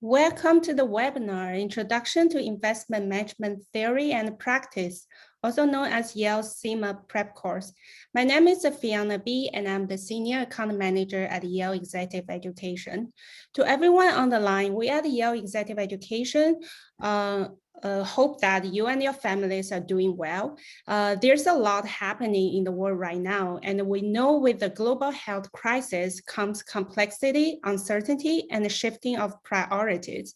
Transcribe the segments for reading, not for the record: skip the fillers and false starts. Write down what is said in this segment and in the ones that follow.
Welcome to the webinar, Introduction to Investment Management Theory and Practice, also known as Yale's CIMA Prep course. My name is Fiona Bi, and I'm the Senior Account Manager at Yale Executive Education. To everyone on the line, we at Yale Executive Education hope that you and your families are doing well. There's a lot happening in the world right now, and we know with the global health crisis comes complexity, uncertainty, and the shifting of priorities.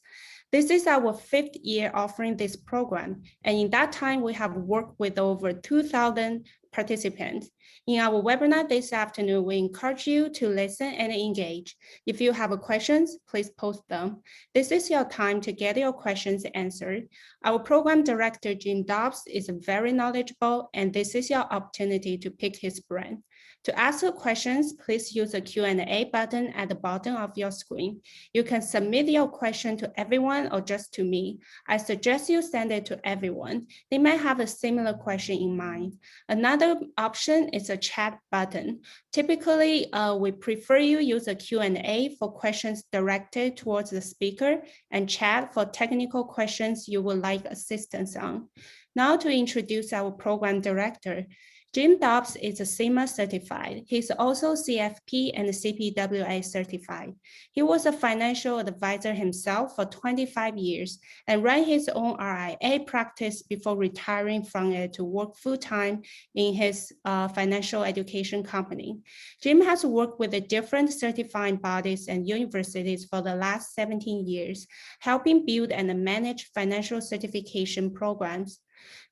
This is our 5th year offering this program, and in that time, we have worked with over 2,000 participants. In our webinar this afternoon, we encourage you to listen and engage. If you have questions, please post them. This is your time to get your questions answered. Our program director, Dobbs, is very knowledgeable, and this is your opportunity to pick his brain. To ask your questions, please use the Q&A button at the bottom of your screen. You can submit your question to everyone or just to me. I suggest you send it to everyone. They might have a similar question in mind. Another option is a chat button. Typically, we prefer you use a Q&A for questions directed towards the speaker and chat for technical questions you would like assistance on. Now to introduce our program director. Dobbs is a CIMA certified. He's also CFP and CPWA certified. He was a financial advisor himself for 25 years and ran his own RIA practice before retiring from it to work full-time in his financial education company. Jim has worked with the different certifying bodies and universities for the last 17 years, helping build and manage financial certification programs.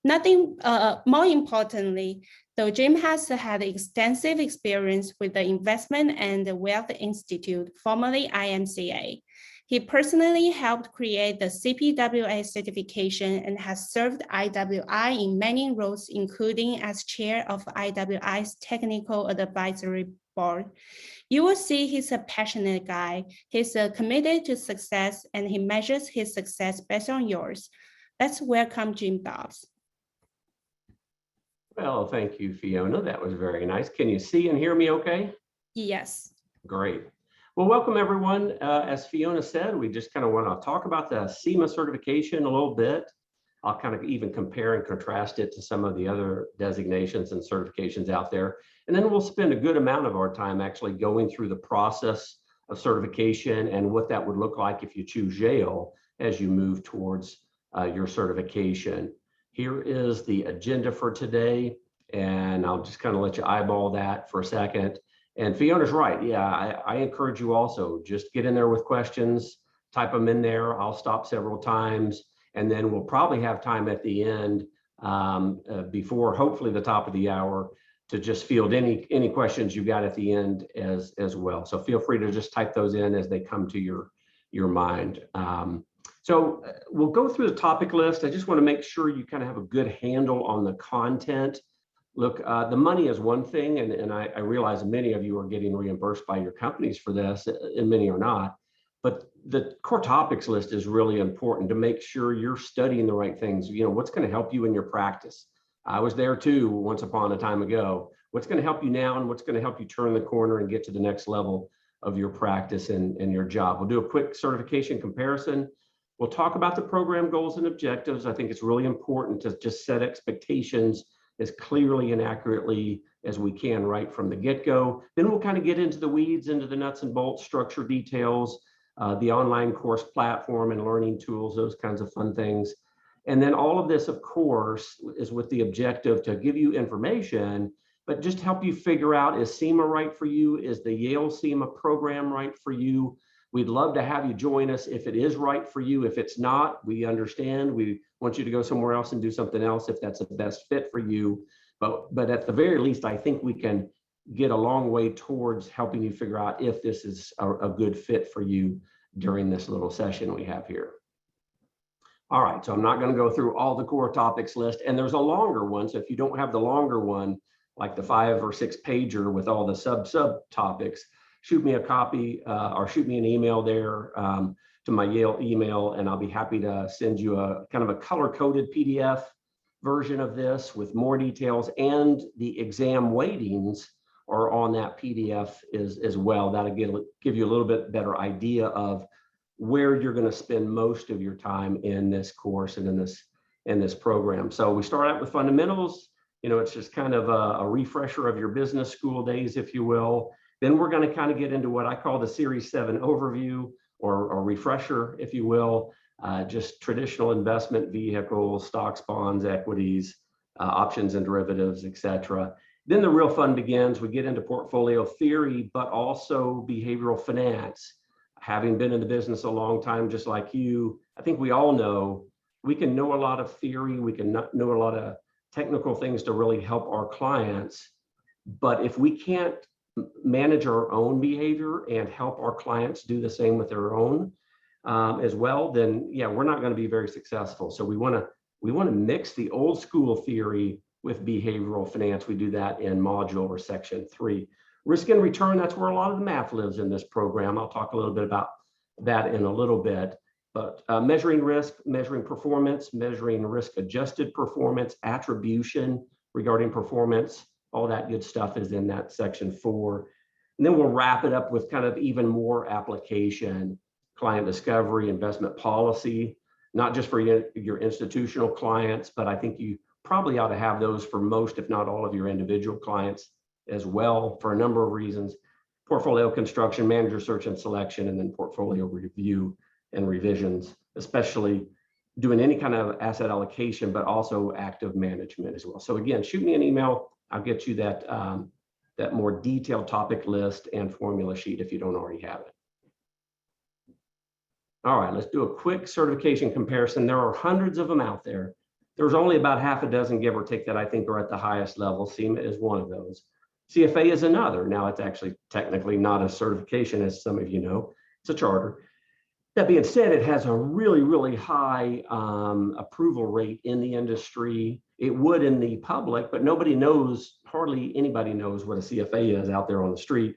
More importantly, though Jim has had extensive experience with the Investment and Wealth Institute, formerly IMCA. He personally helped create the CPWA certification and has served IWI in many roles, including as chair of IWI's Technical Advisory Board. You will see he's a passionate guy. He's committed to success, and he measures his success based on yours. Let's welcome Dobbs. Well, thank you, Fiona. That was very nice. Can you see and hear me okay? Yes. Great. Well, welcome everyone. As Fiona said, we just kind of want to talk about the CIMA certification a little bit. I'll kind of even compare and contrast it to some of the other designations and certifications out there. And then we'll spend a good amount of our time actually going through the process of certification and what that would look like if you choose Yale as you move towards your certification. Here is the agenda for today, and I'll just kind of let you eyeball that for a second. And Fiona's right. Yeah, I encourage you also, just get in there with questions, type them in there. I'll stop several times, and then we'll probably have time at the end before hopefully the top of the hour to just field any questions you got at the end as well. So feel free to just type those in as they come to your mind. So we'll go through the topic list. I just want to make sure you kind of have a good handle on the content. Look, the money is one thing, and I realize many of you are getting reimbursed by your companies for this, and many are not. But the core topics list is really important to make sure you're studying the right things. You know, what's going to help you in your practice? I was there too once upon a time ago. What's going to help you now, and what's going to help you turn the corner and get to the next level of your practice and your job? We'll do a quick certification comparison. We'll talk about the program goals and objectives. I think it's really important to just set expectations as clearly and accurately as we can right from the get-go. Then we'll kind of get into the weeds, into the nuts and bolts, structure details, the online course platform and learning tools, those kinds of fun things. And then all of this, of course, is with the objective to give you information, but just help you figure out, is CIMA right for you? Is the Yale CIMA program right for you? We'd love to have you join us if it is right for you. If it's not, we understand. We want you to go somewhere else and do something else if that's the best fit for you. But at the very least, I think we can get a long way towards helping you figure out if this is a good fit for you during this little session we have here. All right, so I'm not going to go through all the core topics list, and there's a longer one. So if you don't have the longer one, like the 5 or 6 pager with all the sub topics, shoot me a copy or shoot me an email there to my Yale email, and I'll be happy to send you a kind of a color-coded PDF version of this with more details, and the exam weightings are on that PDF as well. That'll give you a little bit better idea of where you're going to spend most of your time in this course and in this program. So we start out with fundamentals. You know, it's just kind of a refresher of your business school days, if you will. Then we're going to kind of get into what I call the Series 7 overview or refresher, if you will, just traditional investment vehicles, stocks, bonds, equities, options and derivatives, etc. Then the real fun begins. We get into portfolio theory, but also behavioral finance. Having been in the business a long time, just like you, I think we all know we can know a lot of theory, we can know a lot of technical things to really help our clients. But if we can't manage our own behavior and help our clients do the same with their own as well, then yeah, we're not going to be very successful. So we want to mix the old school theory with behavioral finance. We do that in module or section 3. Risk and return, that's where a lot of the math lives in this program. I'll talk a little bit about that in a little bit. But measuring risk, measuring performance, measuring risk-adjusted performance, attribution regarding performance, all that good stuff is in that section 4. And then we'll wrap it up with kind of even more application, client discovery, investment policy, not just for your institutional clients, but I think you probably ought to have those for most, if not all of your individual clients as well, for a number of reasons: portfolio construction, manager search and selection, and then portfolio review and revisions, especially doing any kind of asset allocation, but also active management as well. So again, shoot me an email. I'll get you that, that more detailed topic list and formula sheet if you don't already have it. All right, let's do a quick certification comparison. There are hundreds of them out there. There's only about half a dozen, give or take, that I think are at the highest level. CIMA is one of those. CFA is another. Now, it's actually technically not a certification, as some of you know. It's a charter. That being said, it has a really, really high approval rate in the industry. It would in the public, but nobody knows, hardly anybody knows what a CFA is out there on the street.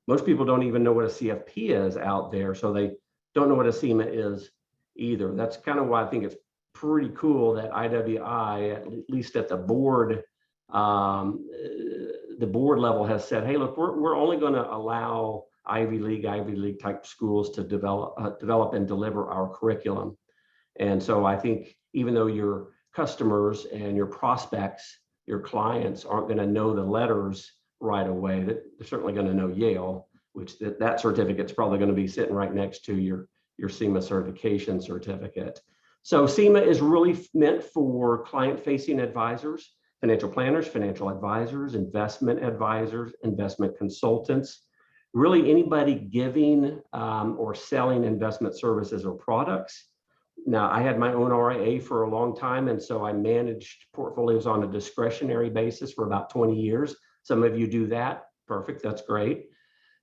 Most people don't even know what a CFP is out there, so they don't know what a CIMA is either. That's kind of why I think it's pretty cool that IWI, at least at the board level, has said, hey, look, we're only going to allow Ivy League type schools to develop and deliver our curriculum. And so I think even though your customers and your prospects, your clients aren't going to know the letters right away, that they're certainly going to know Yale, which that certificate's probably going to be sitting right next to your CIMA certification certificate. So CIMA is really meant for client-facing advisors, financial planners, financial advisors, investment consultants, really anybody giving or selling investment services or products. Now, I had my own RIA for a long time, and so I managed portfolios on a discretionary basis for about 20 years. Some of you do that. Perfect, that's great.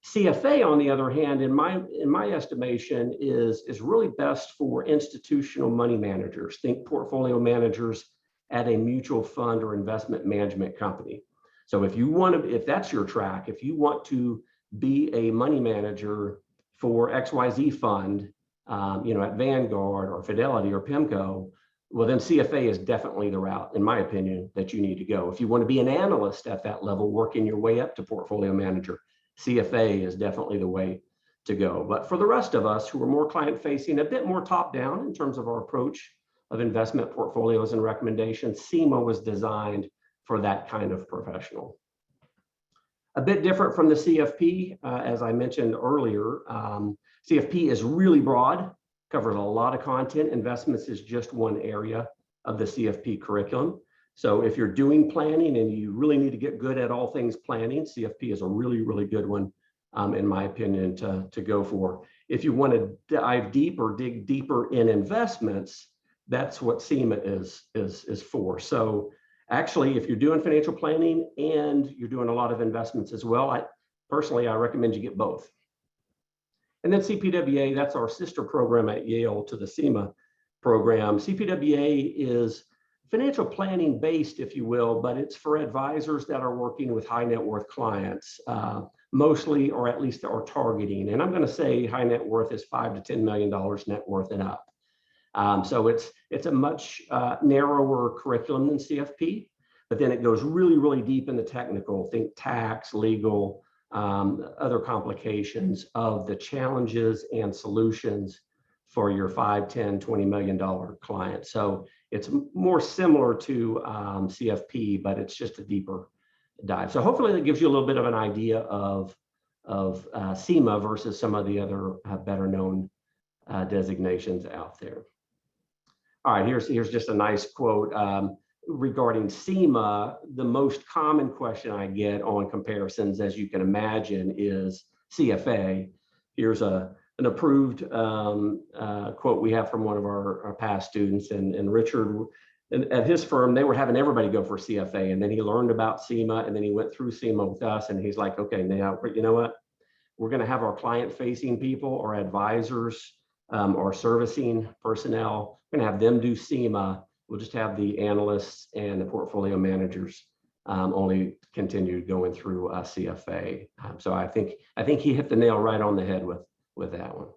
CFA, on the other hand, in my estimation, is really best for institutional money managers. Think portfolio managers at a mutual fund or investment management company. So if you want to, if that's your track, if you want to be a money manager for XYZ fund, at Vanguard or Fidelity or PIMCO, well, then CFA is definitely the route, in my opinion, that you need to go. If you want to be an analyst at that level, working your way up to portfolio manager, CFA is definitely the way to go. But for the rest of us who are more client-facing, a bit more top-down in terms of our approach of investment portfolios and recommendations, CIMA was designed for that kind of professional. A bit different from the CFP, as I mentioned earlier. CFP is really broad, covers a lot of content. Investments is just one area of the CFP curriculum. So if you're doing planning and you really need to get good at all things planning, CFP is a really, really good one, in my opinion, to go for. If you want to dive deeper, dig deeper in investments, that's what CIMA is for. So actually, if you're doing financial planning and you're doing a lot of investments as well, I recommend you get both. And then CPWA, that's our sister program at Yale to the CIMA program. CPWA is financial planning based, if you will, but it's for advisors that are working with high net worth clients, mostly, or at least are targeting. And I'm going to say high net worth is $5 to $10 million net worth and up. So it's a much narrower curriculum than CFP, but then it goes really, really deep in the technical, think tax, legal, other complications of the challenges and solutions for your $5, $10, $20 million client. So it's more similar to CFP, but it's just a deeper dive. So hopefully that gives you a little bit of an idea of CIMA versus some of the other better known designations out there. All right, here's just a nice quote regarding CIMA. The most common question I get on comparisons, as you can imagine, is CFA. Here's an approved quote we have from one of our past students, and Richard, at his firm, they were having everybody go for CFA, and then he learned about CIMA, and then he went through CIMA with us, and he's like, okay, now, you know what? We're going to have our client-facing people, our advisors, our servicing personnel. We're going to have them do CIMA. We'll just have the analysts and the portfolio managers only continue going through CFA. So I think he hit the nail right on the head with that one.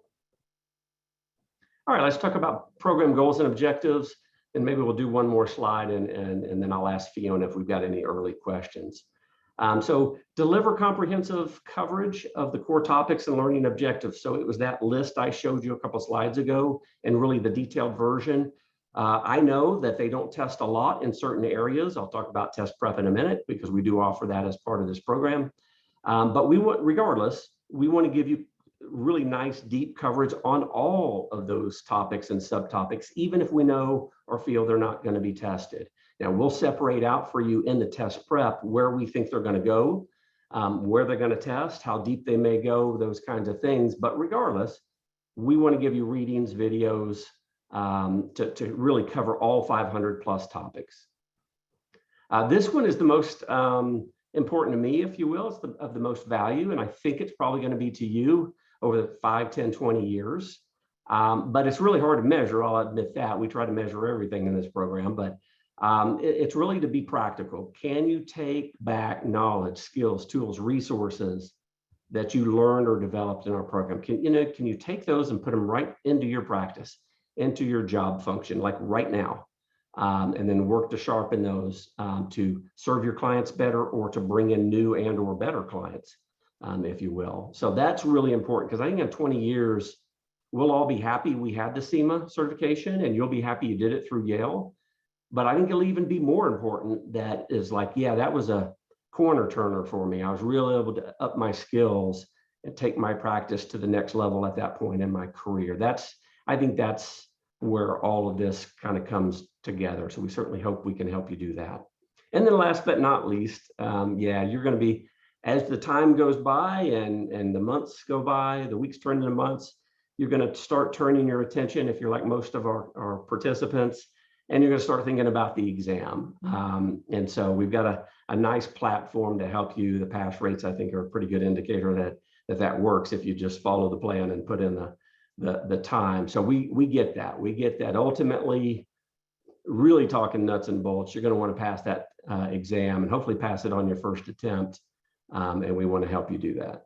All right, let's talk about program goals and objectives, and maybe we'll do one more slide, and then I'll ask Fiona if we've got any early questions. So deliver comprehensive coverage of the core topics and learning objectives. So it was that list I showed you a couple slides ago, and really the detailed version. I know that they don't test a lot in certain areas. I'll talk about test prep in a minute because we do offer that as part of this program. But regardless, we want to give you really nice deep coverage on all of those topics and subtopics, even if we know or feel they're not going to be tested. Now, we'll separate out for you in the test prep where we think they're going to go, where they're going to test, how deep they may go, those kinds of things. But regardless, we want to give you readings, videos to really cover all 500 plus topics. This one is the most important to me, if you will. It's of the most value, and I think it's probably going to be to you over the 5, 10, 20 years. But it's really hard to measure. I'll admit that. We try to measure everything in this program, but it's really to be practical. Can you take back knowledge, skills, tools, resources that you learned or developed in our program? Can you take those and put them right into your practice, into your job function, like right now, and then work to sharpen those to serve your clients better or to bring in new and or better clients, if you will. So that's really important, because I think in 20 years, we'll all be happy we had the CIMA certification, and you'll be happy you did it through Yale. But I think it'll even be more important that is like, yeah, that was a corner turner for me. I was really able to up my skills and take my practice to the next level at that point in my career. I think that's where all of this kind of comes together. So we certainly hope we can help you do that. And then last but not least, yeah, you're going to be, as the time goes by and the months go by, the weeks turn into months, you're going to start turning your attention, if you're like most of our participants, and you're going to start thinking about the exam. And so we've got a nice platform to help you. The pass rates, I think, are a pretty good indicator that works if you just follow the plan and put in the time. So we get that. We get that. Ultimately, really talking nuts and bolts, you're going to want to pass that exam and hopefully pass it on your first attempt. And we want to help you do that.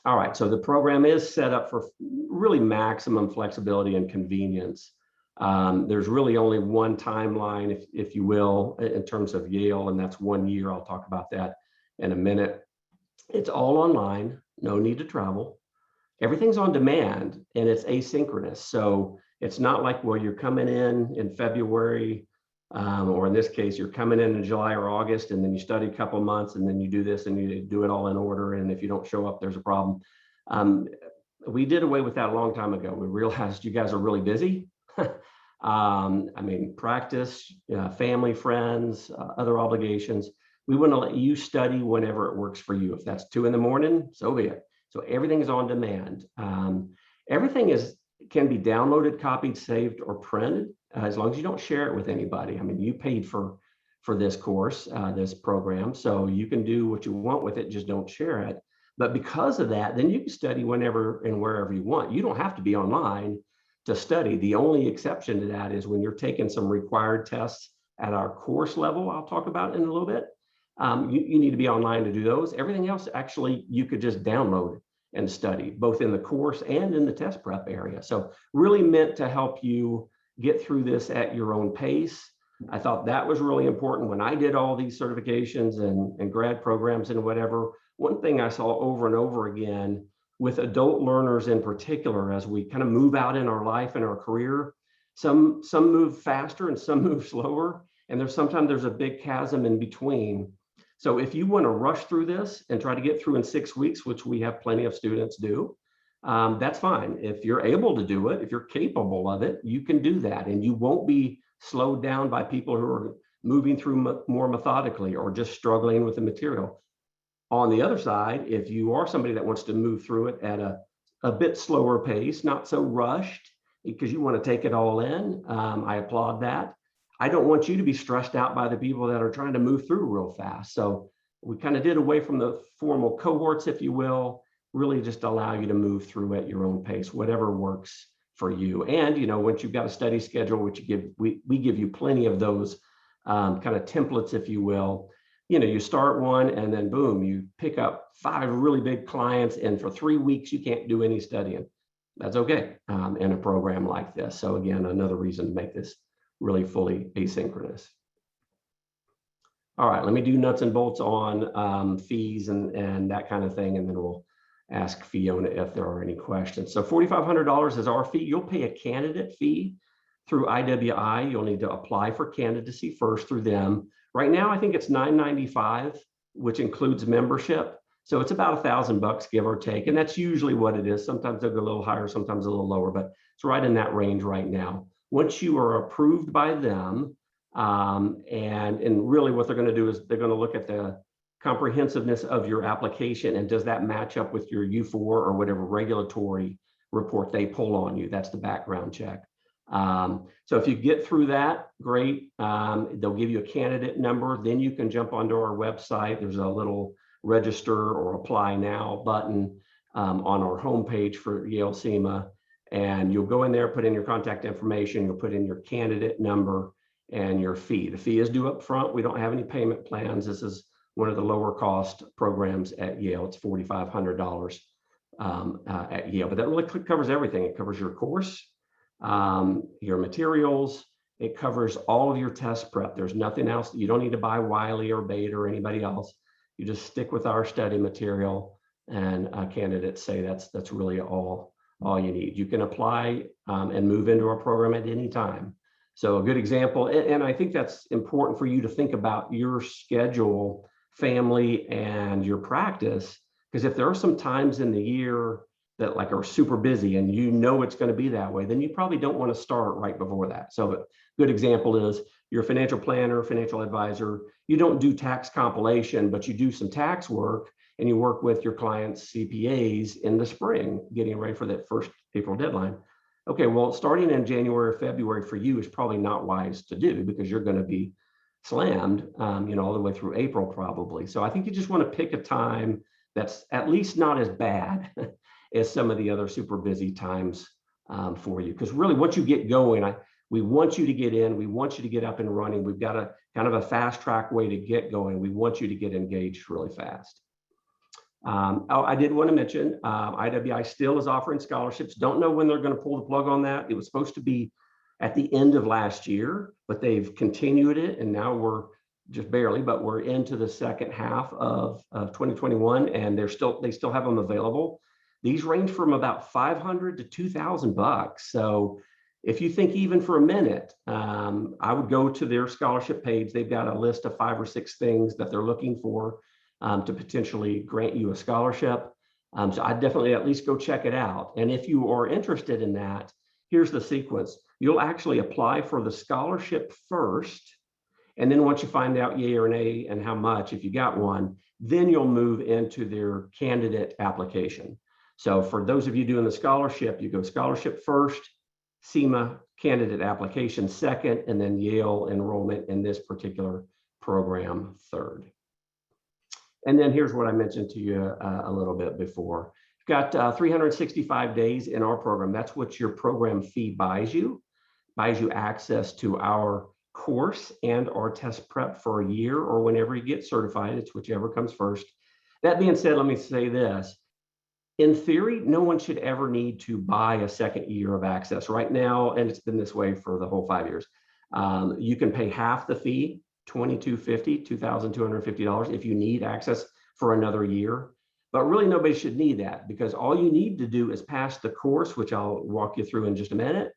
All right, so the program is set up for really maximum flexibility and convenience. There's really only one timeline, if you will, in terms of Yale, and that's 1 year. I'll talk about that in a minute. It's all online, no need to travel. Everything's on demand, and it's asynchronous. So it's not like, well, you're coming in February, or in this case, you're coming in July or August, and then you study a couple of months, and then you do this, and you do it all in order. And if you don't show up, there's a problem. We did away with that a long time ago. We realized you guys are really busy. I mean, practice, family, friends, other obligations. We want to let you study whenever it works for you. If that's 2 in the morning, so be it. So everything is on demand. Everything can be downloaded, copied, saved, or printed, as long as you don't share it with anybody. I mean, you paid for this course, this program, so you can do what you want with it, just don't share it. But because of that, then you can study whenever and wherever you want. You don't have to be online to study. The only exception to that is when you're taking some required tests at our course level, I'll talk about in a little bit. You need to be online to do those. Everything else, actually, you could just download and study, both in the course and in the test prep area. So really meant to help you get through this at your own pace. I thought that was really important when I did all these certifications and grad programs and whatever. One thing I saw over and over again with adult learners in particular, as we kind of move out in our life and our career, some move faster and some move slower. And sometimes there's a big chasm in between. So if you want to rush through this and try to get through in 6 weeks, which we have plenty of students do, that's fine. If you're able to do it, if you're capable of it, you can do that. And you won't be slowed down by people who are moving through more methodically or just struggling with the material. On the other side, if you are somebody that wants to move through it at a bit slower pace, not so rushed, because you want to take it all in, I applaud that. I don't want you to be stressed out by the people that are trying to move through real fast. So we kind of did away from the formal cohorts, if you will, really just allow you to move through at your own pace, whatever works for you. And, you know, once you've got a study schedule, which we give you plenty of those kind of templates, if you will. You know, you start one and then boom, you pick up 5 really big clients, and for 3 weeks, you can't do any studying. That's okay in a program like this. So again, another reason to make this really fully asynchronous. All right, let me do nuts and bolts on fees and that kind of thing, and then we'll ask Fiona if there are any questions. So $4,500 is our fee. You'll pay a candidate fee through IWI. You'll need to apply for candidacy first through them. Right now, I think it's $995, which includes membership. So it's about $1,000, give or take. And that's usually what it is. Sometimes they'll go a little higher, sometimes a little lower, but it's right in that range right now. Once you are approved by them, and really what they're going to do is they're going to look at the comprehensiveness of your application, and does that match up with your U4 or whatever regulatory report they pull on you. That's the background check. So if you get through that, great. They'll give you a candidate number. Then you can jump onto our website. There's a little register or apply now button on our homepage for Yale CIMA. And you'll go in there, put in your contact information. You'll put in your candidate number and your fee. The fee is due up front. We don't have any payment plans. This is one of the lower cost programs at Yale. It's $4,500 at Yale, but that really covers everything. It covers your course, your materials. It covers all of your test prep. There's nothing else. You don't need to buy Wiley or Beta or anybody else. You just stick with our study material, and candidates say that's really all you need. You can apply and move into our program at any time. So a good example, and I think that's important for you to think about your schedule, family, and your practice, because if there are some times in the year that like are super busy and you know it's going to be that way, then you probably don't want to start right before that. So a good example is you're a financial planner, financial advisor. You don't do tax compilation, but you do some tax work, and you work with your clients' CPAs in the spring, getting ready for that first April deadline. Okay, well, starting in January or February for you is probably not wise to do, because you're going to be slammed, you know, all the way through April probably. So I think you just want to pick a time that's at least not as bad as some of the other super busy times for you. Because really, once you get going, we want you to get in. We want you to get up and running. We've got a kind of a fast track way to get going. We want you to get engaged really fast. I did want to mention IWI still is offering scholarships. Don't know when they're going to pull the plug on that. It was supposed to be at the end of last year, but they've continued it, and now we're just barely, but we're into the second half of 2021, and they still have them available. These range from about $500 to $2,000. So if you think even for a minute, I would go to their scholarship page. They've got a list of 5 or 6 things that they're looking for to potentially grant you a scholarship. So I'd definitely at least go check it out. And if you are interested in that, here's the sequence. You'll actually apply for the scholarship first. And then once you find out yay or nay and how much, if you got one, then you'll move into their candidate application. So for those of you doing the scholarship, you go scholarship first, CIMA candidate application second, and then Yale enrollment in this particular program third. And then here's what I mentioned to you a little bit before. You've got 365 days in our program. That's what your program fee buys you access to our course and our test prep for a year, or whenever you get certified. It's whichever comes first. That being said, let me say this. In theory, no one should ever need to buy a second year of access right now, and it's been this way for the whole 5 years. You can pay half the fee, $2,250, $2,250, if you need access for another year. But really nobody should need that, because all you need to do is pass the course, which I'll walk you through in just a minute.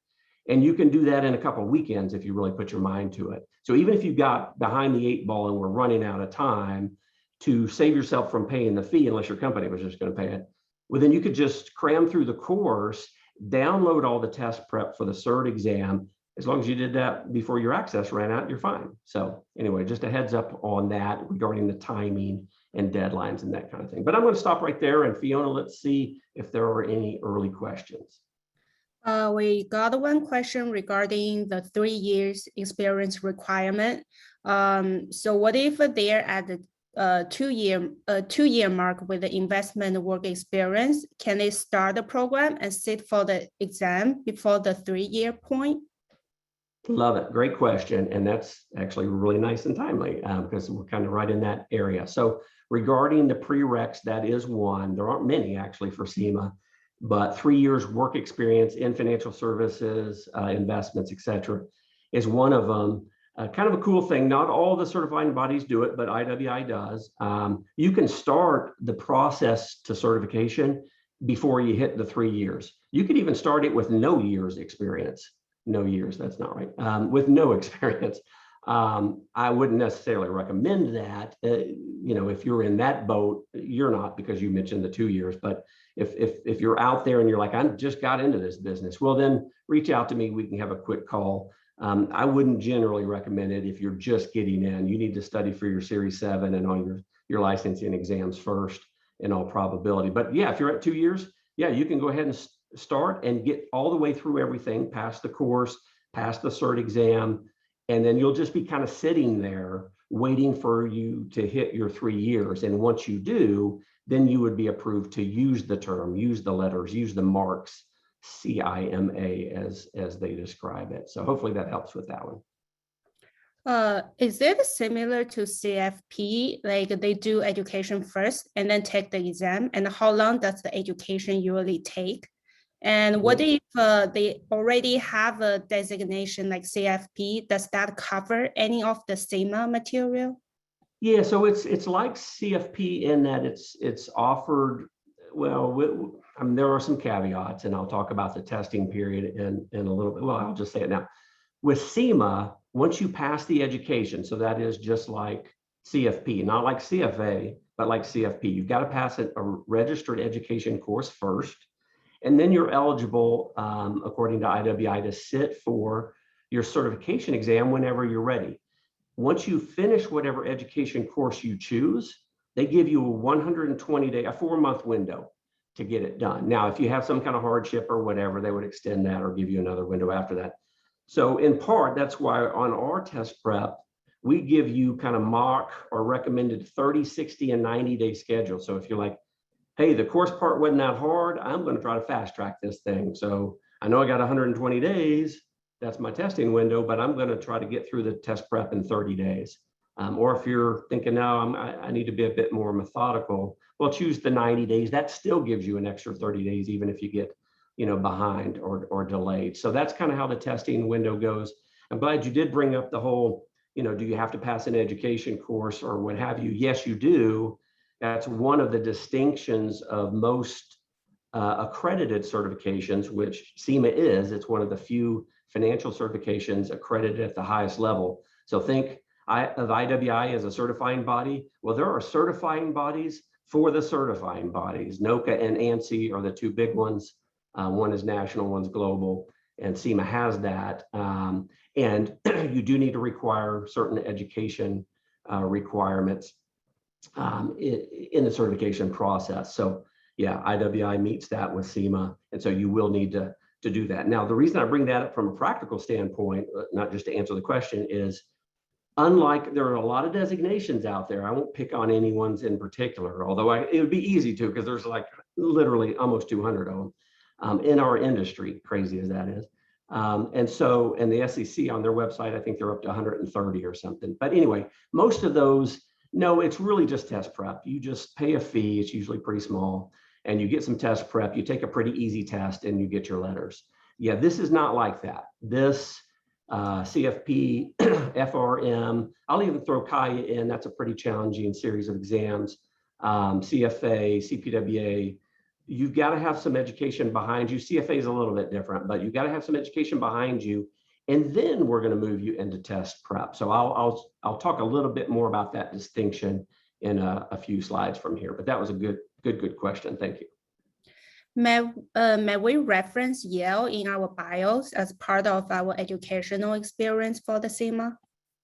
And you can do that in a couple of weekends if you really put your mind to it. So even if you got behind the 8 ball and we're running out of time, to save yourself from paying the fee, unless your company was just going to pay it, well, then you could just cram through the course, download all the test prep for the CERT exam. As long as you did that before your access ran out, you're fine. So anyway, just a heads up on that regarding the timing and deadlines and that kind of thing. But I'm going to stop right there. And Fiona, let's see if there are any early questions. We got one question regarding the 3 years experience requirement. So what if they're at the 2-year mark with the investment work experience? Can they start the program and sit for the exam before the 3-year point? Love it. Great question. And that's actually really nice and timely because we're kind of right in that area. So regarding the prereqs, that is one. There aren't many actually for CIMA, but 3 years work experience in financial services, investments, et cetera, is one of them. Kind of a cool thing. Not all the certifying bodies do it, but IWI does. You can start the process to certification before you hit the 3 years. You could even start it with no years experience. No years, that's not right. With no experience. I wouldn't necessarily recommend that. If you're in that boat, you're not, because you mentioned the 2 years. But if you're out there and you're like, I just got into this business, well, then reach out to me. We can have a quick call. I wouldn't generally recommend it if you're just getting in. You need to study for your Series 7 and all your licensing exams first, in all probability. But yeah, if you're at 2 years, yeah, you can go ahead and start and get all the way through everything, pass the course, pass the CERT exam, and then you'll just be kind of sitting there waiting for you to hit your 3 years. And once you do, then you would be approved to use the term, use the letters, use the marks, CIMA as they describe it. So hopefully that helps with that one. Is it similar to CFP? Like they do education first and then take the exam? And how long does the education usually take? And what if they already have a designation like CFP? Does that cover any of the CIMA material? Yeah, so it's like CFP in that it's offered. Well, I mean, there are some caveats, and I'll talk about the testing period in a little bit. Well, I'll just say it now. With CIMA, once you pass the education, so that is just like CFP, not like CFA, but like CFP, you've got to pass a registered education course first. And then you're eligible, according to IWI, to sit for your certification exam whenever you're ready. Once you finish whatever education course you choose, they give you a 120-day, a 4-month window to get it done. Now, if you have some kind of hardship or whatever, they would extend that or give you another window after that. So in part, that's why on our test prep, we give you kind of mock or recommended 30, 60, and 90-day schedule. So if you're like, hey, the course part wasn't that hard, I'm going to try to fast track this thing. So I know I got 120 days. That's my testing window, but I'm going to try to get through the test prep in 30 days. Or if you're thinking, no, I need to be a bit more methodical, well, choose the 90 days. That still gives you an extra 30 days, even if you get, behind or delayed. So that's kind of how the testing window goes. I'm glad you did bring up the whole, do you have to pass an education course or what have you? Yes, you do. That's one of the distinctions of most accredited certifications, which CIMA is. It's one of the few financial certifications accredited at the highest level. So think of IWI as a certifying body. Well, there are certifying bodies for the certifying bodies. NOCA and ANSI are the two big ones. One is national, one's global, and CIMA has that. And you do need to require certain education requirements in the certification process. So yeah, IWI meets that with CIMA. And so you will need to do that. Now, the reason I bring that up from a practical standpoint, not just to answer the question, is unlike there are a lot of designations out there. I won't pick on any ones in particular, although it would be easy to, because there's like literally almost 200 of them in our industry, crazy as that is. And the SEC on their website, I think they're up to 130 or something. But anyway, most of those, no, it's really just test prep. You just pay a fee. It's usually pretty small, and you get some test prep. You take a pretty easy test and you get your letters. Yeah, this is not like that. This CFP, FRM, I'll even throw CAIA in. That's a pretty challenging series of exams. CFA, CPWA, you've got to have some education behind you. CFA is a little bit different, but you've got to have some education behind you. And then we're going to move you into test prep. So I'll talk a little bit more about that distinction in a few slides from here. But that was a good question. Thank you. May we reference Yale in our bios as part of our educational experience for the CIMA?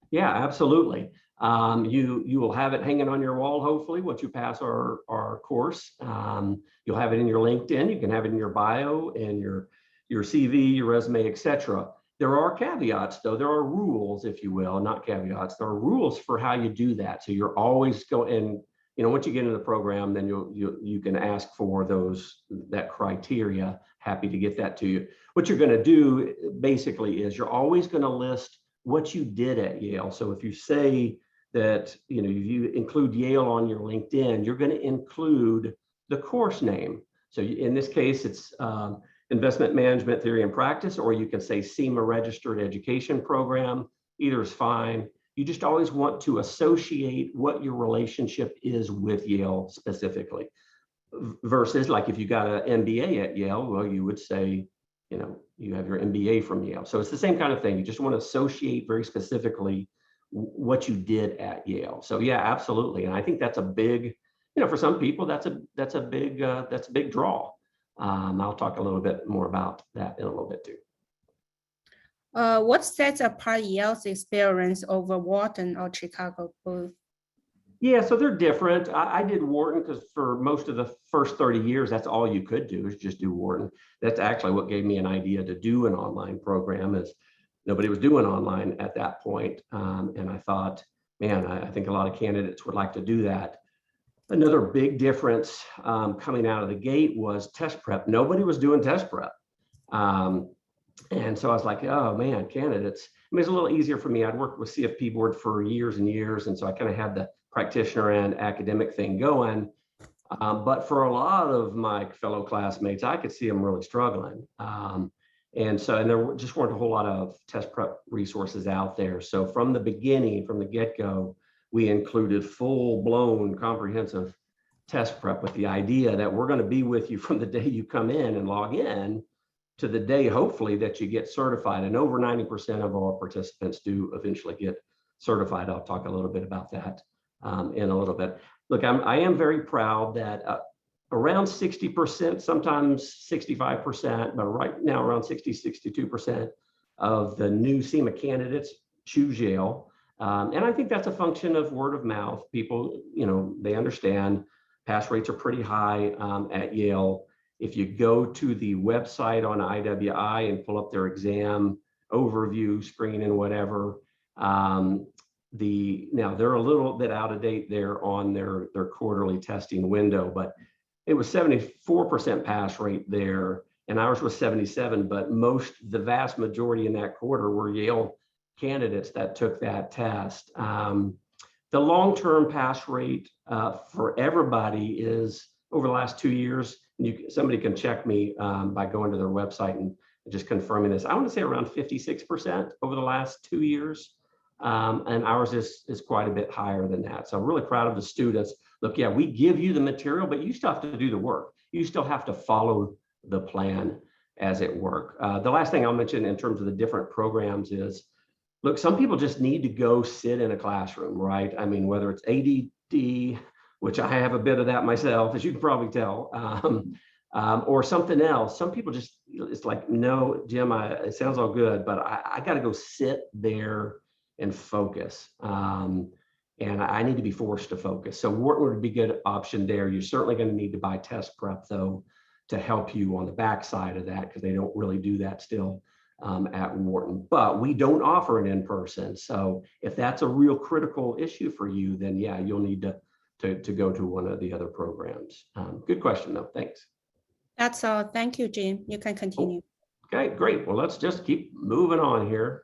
Yeah, absolutely. You will have it hanging on your wall, hopefully, once you pass our course. You'll have it in your LinkedIn. You can have it in your bio and your CV, your resume, etc. There are caveats, though. There are rules, if you will, not caveats. There are rules for how you do that. So you're always going, once you get into the program, then you can ask for that criteria. Happy to get that to you. What you're going to do basically is you're always going to list what you did at Yale. So if you say that, you include Yale on your LinkedIn, you're going to include the course name. So in this case, it's Investment Management Theory and Practice, or you can say CIMA Registered Education Program. Either is fine. You just always want to associate what your relationship is with Yale specifically, versus like if you got an MBA at Yale, well, you would say, you have your MBA from Yale. So it's the same kind of thing. You just want to associate very specifically what you did at Yale. So yeah, absolutely. And I think that's a big, for some people, that's a big draw. I'll talk a little bit more about that in a little bit too. What sets apart Yale's experience over Wharton or Chicago Booth? Yeah, so they're different. I did Wharton because for most of the first 30 years, that's all you could do is just do Wharton. That's actually what gave me an idea to do an online program, is nobody was doing online at that point. And I thought, man, I think a lot of candidates would like to do that. Another big difference coming out of the gate was test prep. Nobody was doing test prep. And so I was like, oh man, candidates. It's a little easier for me. I'd worked with CFP board for years and years. And so I kind of had the practitioner and academic thing going. But for a lot of my fellow classmates, I could see them really struggling. And there just weren't a whole lot of test prep resources out there. So from the beginning, from the get-go, we included full-blown comprehensive test prep with the idea that we're going to be with you from the day you come in and log in to the day, hopefully, that you get certified. And over 90% of our participants do eventually get certified. I'll talk a little bit about that in a little bit. Look, I am very proud that around 60%, sometimes 65%, but right now around 62% of the new CIMA candidates choose Yale. And I think that's a function of word of mouth. People, they understand pass rates are pretty high at Yale. If you go to the website on IWI and pull up their exam overview screen and whatever, now they're a little bit out of date there on their quarterly testing window, but it was 74% pass rate there, and ours was 77. But the vast majority in that quarter were Yale candidates that took that test. The long-term pass rate for everybody is over the last 2 years. Somebody can check me by going to their website and just confirming this. I want to say around 56% over the last 2 years. And ours is quite a bit higher than that. So I'm really proud of the students. Look, yeah, we give you the material, but you still have to do the work. You still have to follow the plan as it works. The last thing I'll mention in terms of the different programs is, look, some people just need to go sit in a classroom, right? I mean, whether it's ADD, which I have a bit of that myself, as you can probably tell, or something else. Some people just, it's like, no, Jim, it sounds all good, but I got to go sit there and focus. And I need to be forced to focus. So Wharton would be a good option there. You're certainly going to need to buy test prep, though, to help you on the backside of that, because they don't really do that still at Wharton. But we don't offer an in-person. So if that's a real critical issue for you, then yeah, you'll need to go to one of the other programs. Good question, though. Thanks. That's all. Thank you, Jim. You can continue. Okay, great. Well, let's just keep moving on here.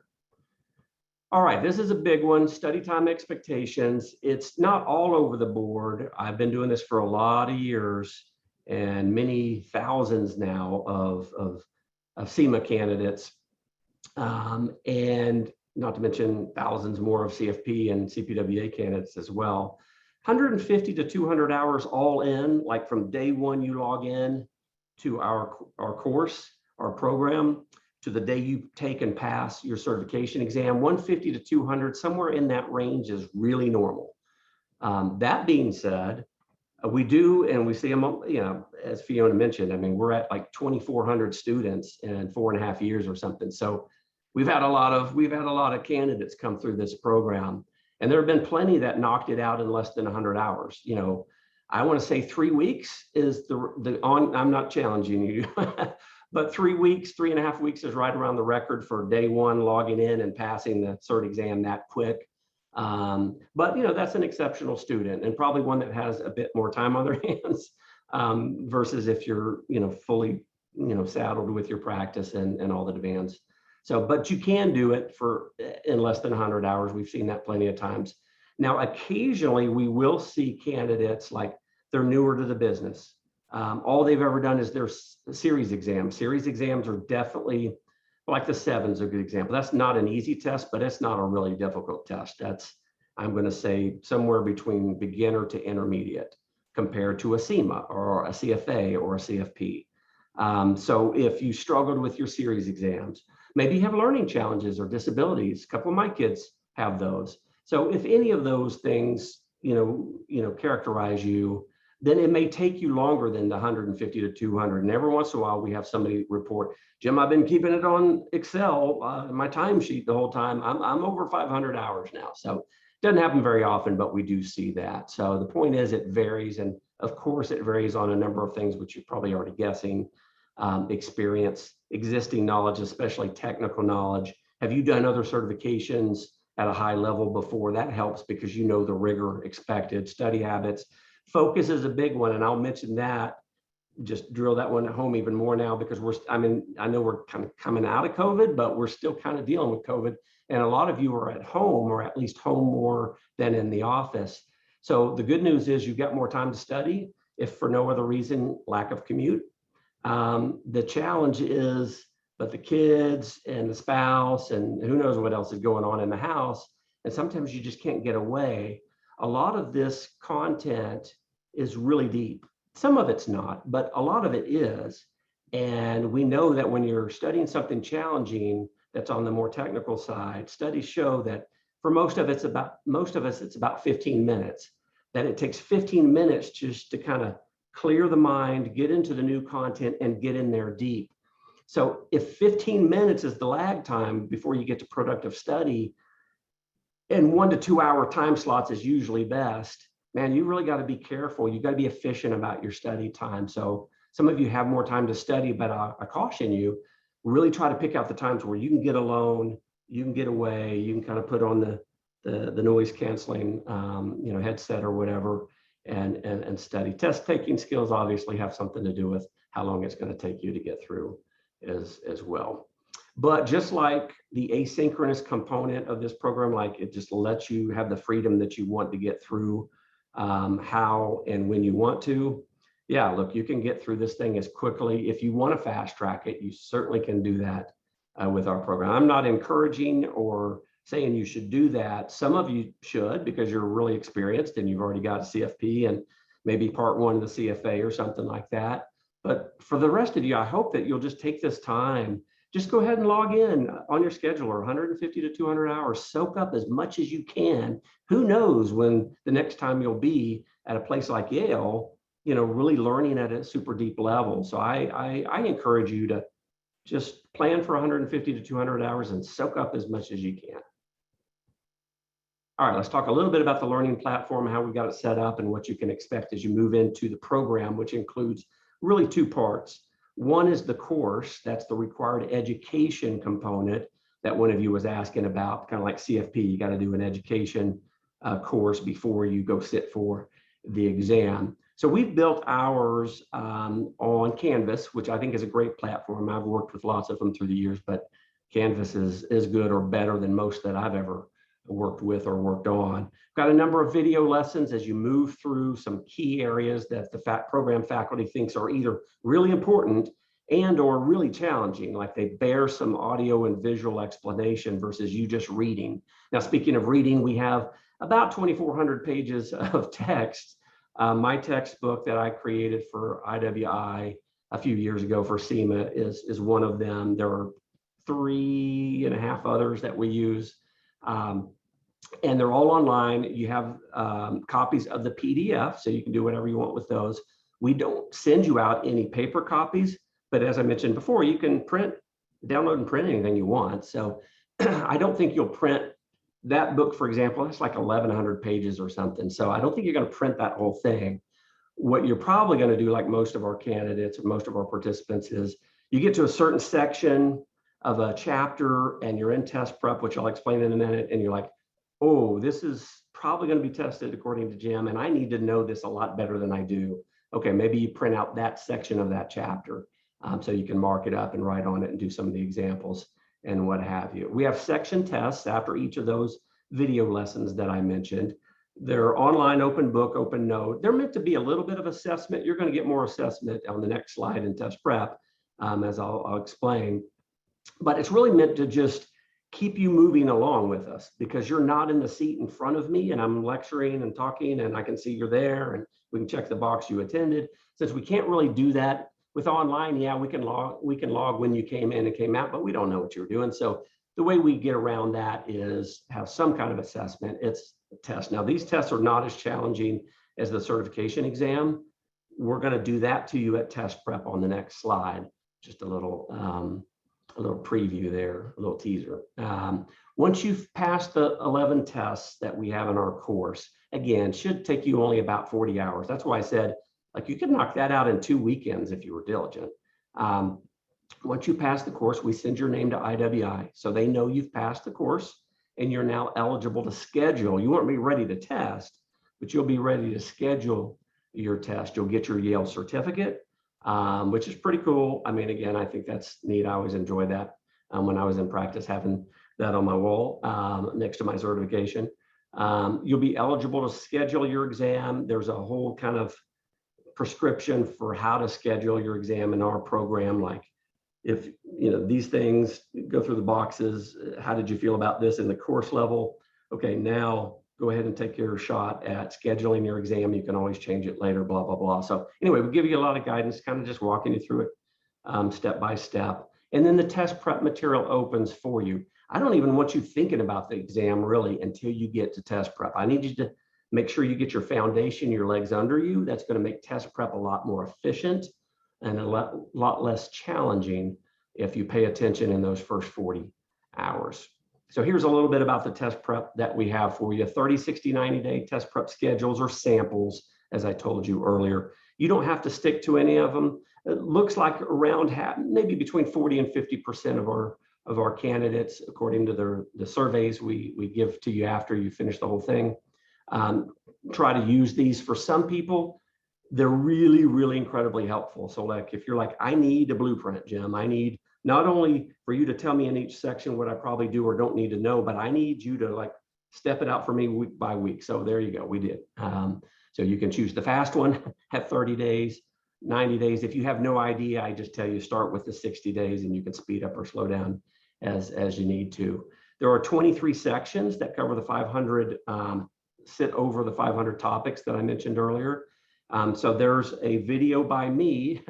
All right, this is a big one, study time expectations. It's not all over the board. I've been doing this for a lot of years and many thousands now of CIMA candidates, and not to mention thousands more of CFP and CPWA candidates as well. 150 to 200 hours all in, like from day one you log in to our course, our program, to the day you take and pass your certification exam. 150 to 200, somewhere in that range is really normal. That being said, we do, and we see them, you know, as Fiona mentioned, I mean, we're at like 2,400 students in 4.5 years or something. So we've had a lot of candidates come through this program, and there have been plenty that knocked it out in less than 100 hours. You know, I want to say 3 weeks is I'm not challenging you, but 3 weeks, 3.5 weeks is right around the record for day one logging in and passing the cert exam that quick. But you know, that's an exceptional student, and probably one that has a bit more time on their hands versus if you're, you know, fully, you know, saddled with your practice and all the demands. So, but you can do it in less than 100 hours. We've seen that plenty of times. Now, occasionally we will see candidates like they're newer to the business. All they've ever done is their series exams. Series exams are definitely, like the 7's a good example. That's not an easy test, but it's not a really difficult test. That's, I'm going to say, somewhere between beginner to intermediate compared to a CIMA or a CFA or a CFP. So if you struggled with your series exams, maybe you have learning challenges or disabilities. A couple of my kids have those. So if any of those things, you know, characterize you, then it may take you longer than the 150 to 200. And every once in a while, we have somebody report, Jim, I've been keeping it on Excel, my timesheet the whole time. I'm over 500 hours now. So it doesn't happen very often, but we do see that. So the point is, it varies. And of course, it varies on a number of things, which you're probably already guessing. Experience, existing knowledge, especially technical knowledge. Have you done other certifications at a high level before? That helps because you know the rigor expected. Study habits. Focus is a big one, and I'll mention that, just drill that one at home even more now, because I know we're kind of coming out of COVID, but we're still kind of dealing with COVID. And a lot of you are at home, or at least home more than in the office. So the good news is you've got more time to study, if for no other reason, lack of commute. The challenge is, but the kids and the spouse and who knows what else is going on in the house, and sometimes you just can't get away. A lot of this content is really deep. Some of it's not, but a lot of it is. And we know that when you're studying something challenging that's on the more technical side, studies show that for most of us, it's about 15 minutes, that it takes 15 minutes just to kind of clear the mind, get into the new content, and get in there deep. So if 15 minutes is the lag time before you get to productive study, and 1 to 2 hour time slots is usually best, man, you really got to be careful. You got to be efficient about your study time. So some of you have more time to study, but I caution you, really try to pick out the times where you can get alone, you can get away, you can kind of put on the noise canceling, you know, headset or whatever, and study. Test taking skills obviously have something to do with how long it's going to take you to get through as well. But just like the asynchronous component of this program, like it just lets you have the freedom that you want to get through how and when you want to. Yeah, look, you can get through this thing as quickly. If you want to fast track it, you certainly can do that with our program. I'm not encouraging or saying you should do that. Some of you should, because you're really experienced and you've already got a CFP and maybe part 1 of the CFA or something like that. But for the rest of you, I hope that you'll just take this time. Just go ahead and log in on your scheduler, 150 to 200 hours, soak up as much as you can. Who knows when the next time you'll be at a place like Yale, you know, really learning at a super deep level. So I encourage you to just plan for 150 to 200 hours and soak up as much as you can. All right, let's talk a little bit about the learning platform, how we got it set up, and what you can expect as you move into the program, which includes really 2 parts. One is the course, that's the required education component that one of you was asking about, kind of like CFP, you got to do an education course before you go sit for the exam. So we've built ours on Canvas, which I think is a great platform. I've worked with lots of them through the years, but Canvas is good or better than most that I've ever worked with or worked on. Got a number of video lessons as you move through some key areas that the program faculty thinks are either really important and or really challenging, like they bear some audio and visual explanation versus you just reading. Now, speaking of reading, we have about 2,400 pages of text. My textbook that I created for IWI a few years ago for CIMA is one of them. There are 3.5 others that we use. And they're all online. You have copies of the PDF, so you can do whatever you want with those. We don't send you out any paper copies, but as I mentioned before, you can download and print anything you want. So I don't think you'll print that book, for example. It's like 1,100 pages or something. So I don't think you're going to print that whole thing. What you're probably going to do, like most of our candidates or most of our participants, is you get to a certain section of a chapter and you're in test prep, which I'll explain in a minute, and you're like, oh, this is probably going to be tested according to Jim, and I need to know this a lot better than I do. Okay, maybe you print out that section of that chapter so you can mark it up and write on it and do some of the examples and what have you. We have section tests after each of those video lessons that I mentioned. They're online, open book, open note. They're meant to be a little bit of assessment. You're going to get more assessment on the next slide in test prep, as I'll explain. But it's really meant to just keep you moving along with us, because you're not in the seat in front of me and I'm lecturing and talking and I can see you're there and we can check the box you attended. Since we can't really do that with online, yeah, we can log when you came in and came out, but we don't know what you're doing. So the way we get around that is have some kind of assessment. It's a test. Now, these tests are not as challenging as the certification exam. We're going to do that to you at test prep on the next slide. Just a little preview there, a little teaser. Once you've passed the 11 tests that we have in our course, again, should take you only about 40 hours. That's why I said, like, you could knock that out in 2 weekends if you were diligent. Once you pass the course, we send your name to IWI, so they know you've passed the course and you're now eligible to schedule. You won't be ready to test, but you'll be ready to schedule your test. You'll get your Yale certificate, which is pretty cool. I mean, again, I think that's neat. I always enjoy that when I was in practice, having that on my wall next to my certification. You'll be eligible to schedule your exam. There's a whole kind of prescription for how to schedule your exam in our program. Like, if these things, go through the boxes. How did you feel about this in the course level? Okay, now go ahead and take your shot at scheduling your exam. You can always change it later, blah, blah, blah. So anyway, we give you a lot of guidance, kind of just walking you through it step by step. And then the test prep material opens for you. I don't even want you thinking about the exam really until you get to test prep. I need you to make sure you get your foundation, your legs under you. That's going to make test prep a lot more efficient and a lot less challenging if you pay attention in those first 40 hours. So here's a little bit about the test prep that we have for you. 30, 60, 90-day test prep schedules or samples, as I told you earlier. You don't have to stick to any of them. It looks like around half, maybe between 40 and 50% of our candidates, according to the surveys we give to you after you finish the whole thing, try to use these. For some people, they're really, really incredibly helpful. So like, if you're like, I need a blueprint, Jim, I need not only for you to tell me in each section what I probably do or don't need to know, but I need you to like step it out for me week by week. So there you go, we did. So you can choose the fast one at 30 days, 90 days. If you have no idea, I just tell you start with the 60 days and you can speed up or slow down as you need to. There are 23 sections that cover the 500, sit over the 500 topics that I mentioned earlier. So there's a video by me,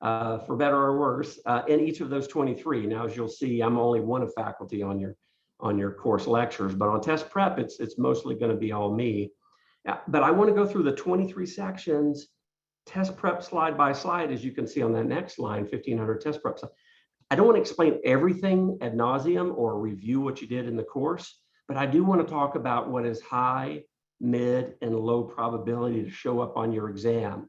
for better or worse, in each of those 23. Now, as you'll see, I'm only one of faculty on your course lectures, but on test prep, it's mostly going to be all me. But I want to go through the 23 sections, test prep slide by slide, as you can see on that next line, 1,500 test preps. I don't want to explain everything ad nauseum or review what you did in the course, but I do want to talk about what is high, mid, and low probability to show up on your exam.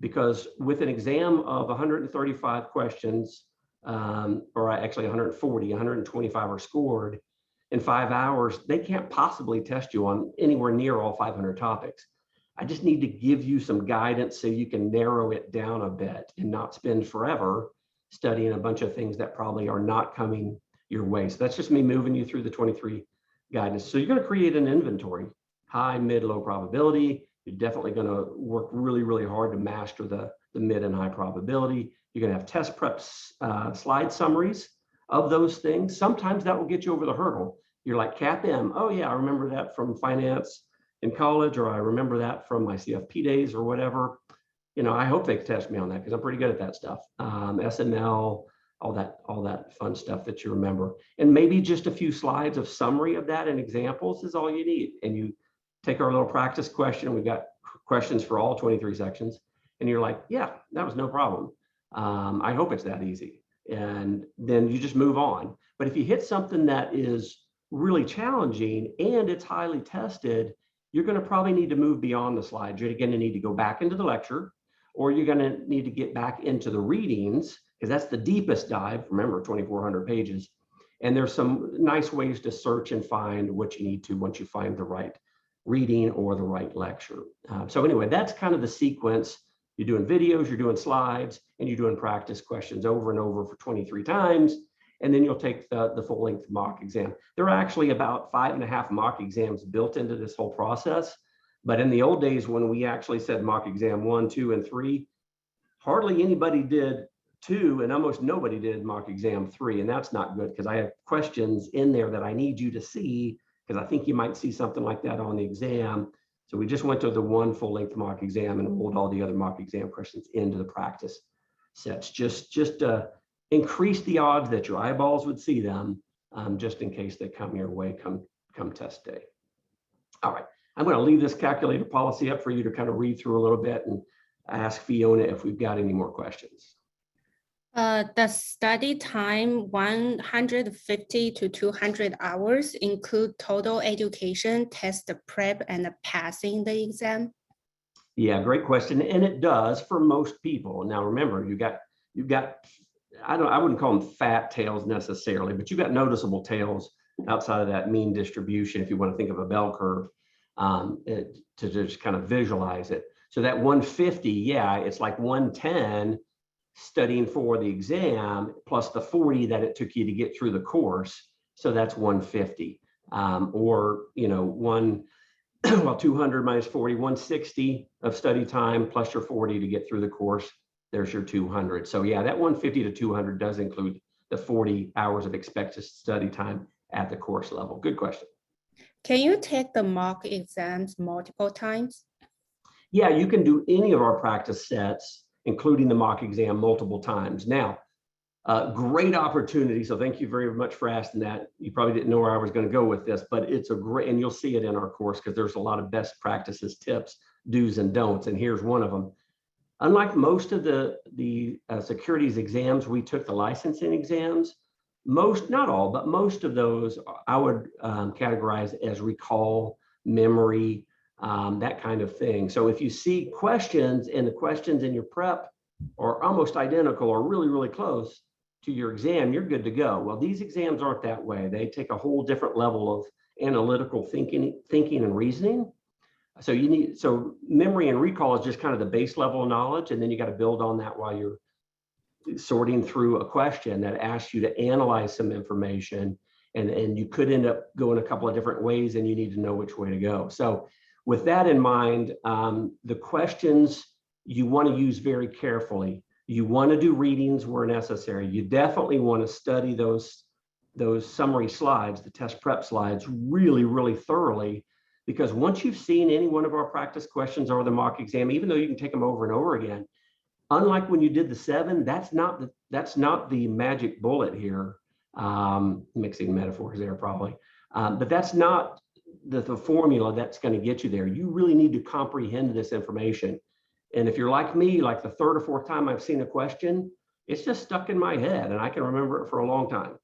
Because with an exam of 135 questions, or actually 140, 125 are scored in 5 hours, they can't possibly test you on anywhere near all 500 topics. I just need to give you some guidance so you can narrow it down a bit and not spend forever studying a bunch of things that probably are not coming your way. So that's just me moving you through the 23 guidance. So you're going to create an inventory, high, mid, low probability. You're definitely going to work really, really hard to master the mid and high probability. You're going to have test prep slide summaries of those things. Sometimes that will get you over the hurdle. You're like CAP-M. Oh yeah, I remember that from finance in college, or I remember that from my CFP days or whatever. You know, I hope they test me on that because I'm pretty good at that stuff. SML, all that fun stuff that you remember. And maybe just a few slides of summary of that and examples is all you need. And you take our little practice question. We've got questions for all 23 sections. And you're like, yeah, that was no problem. I hope it's that easy. And then you just move on. But if you hit something that is really challenging and it's highly tested, you're going to probably need to move beyond the slides. You're going to need to go back into the lecture, or you're going to need to get back into the readings, because that's the deepest dive. Remember, 2,400 pages. And there's some nice ways to search and find what you need to once you find the right reading or the right lecture. So anyway, that's kind of the sequence. You're doing videos, you're doing slides, and you're doing practice questions over and over for 23 times. And then you'll take the full length mock exam. There are actually about 5.5 mock exams built into this whole process. But in the old days, when we actually said mock exam 1, 2, and 3, hardly anybody did 2, and almost nobody did mock exam 3. And that's not good, because I have questions in there that I need you to see, because I think you might see something like that on the exam. So we just went to the 1 full length mock exam and rolled all the other mock exam questions into the practice sets, just increase the odds that your eyeballs would see them, just in case they come your way come test day. All right, I'm going to leave this calculator policy up for you to kind of read through a little bit and ask Fiona if we've got any more questions. The study time 150 to 200 hours include total education, test prep, and passing the exam? Yeah, great question, and it does for most people. Now remember, you've got I wouldn't call them fat tails necessarily, but you've got noticeable tails outside of that mean distribution, if you want to think of a bell curve, to just kind of visualize it. So that 150, yeah, it's like 110 studying for the exam plus the 40 that it took you to get through the course. So that's 150. Or, you know, 200 minus 40, 160 of study time plus your 40 to get through the course. There's your 200. So yeah, that 150 to 200 does include the 40 hours of expected study time at the course level. Good question. Can you take the mock exams multiple times? Yeah, you can do any of our practice sets, including the mock exam, multiple times. Now, great opportunity. So thank you very much for asking that. You probably didn't know where I was going to go with this, but it's a great, and you'll see it in our course because there's a lot of best practices, tips, do's and don'ts. And here's one of them. Unlike most of the securities exams, we took the licensing exams. Most, not all, but most of those I would categorize as recall, memory, that kind of thing. So if you see questions and the questions in your prep are almost identical or really, really close to your exam, you're good to go. Well, these exams aren't that way. They take a whole different level of analytical thinking and reasoning. So memory and recall is just kind of the base level of knowledge, and then you got to build on that while you're sorting through a question that asks you to analyze some information, and you could end up going a couple of different ways, and you need to know which way to go. So with that in mind, the questions you want to use very carefully. You want to do readings where necessary. You definitely want to study those summary slides, the test prep slides, really, really thoroughly. Because once you've seen any one of our practice questions or the mock exam, even though you can take them over and over again, unlike when you did the 7, that's not the magic bullet here. Mixing metaphors there probably, but that's not the formula that's going to get you there. You really need to comprehend this information. And if you're like me, like the 3rd or 4th time I've seen a question, it's just stuck in my head and I can remember it for a long time.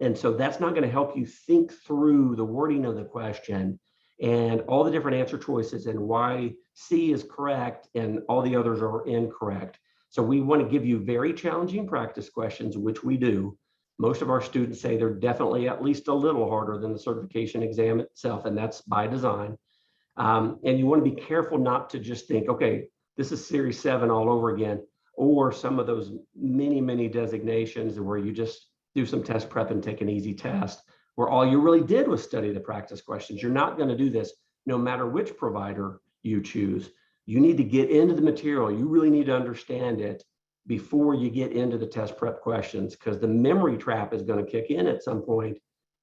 And so that's not going to help you think through the wording of the question and all the different answer choices and why C is correct and all the others are incorrect. So we want to give you very challenging practice questions, which we do. Most of our students say they're definitely at least a little harder than the certification exam itself, and that's by design. And you want to be careful not to just think, okay, this is Series 7 all over again, or some of those many, many designations where you just do some test prep and take an easy test, where all you really did was study the practice questions. You're not going to do this no matter which provider you choose. You need to get into the material. You really need to understand it before you get into the test prep questions, because the memory trap is going to kick in at some point,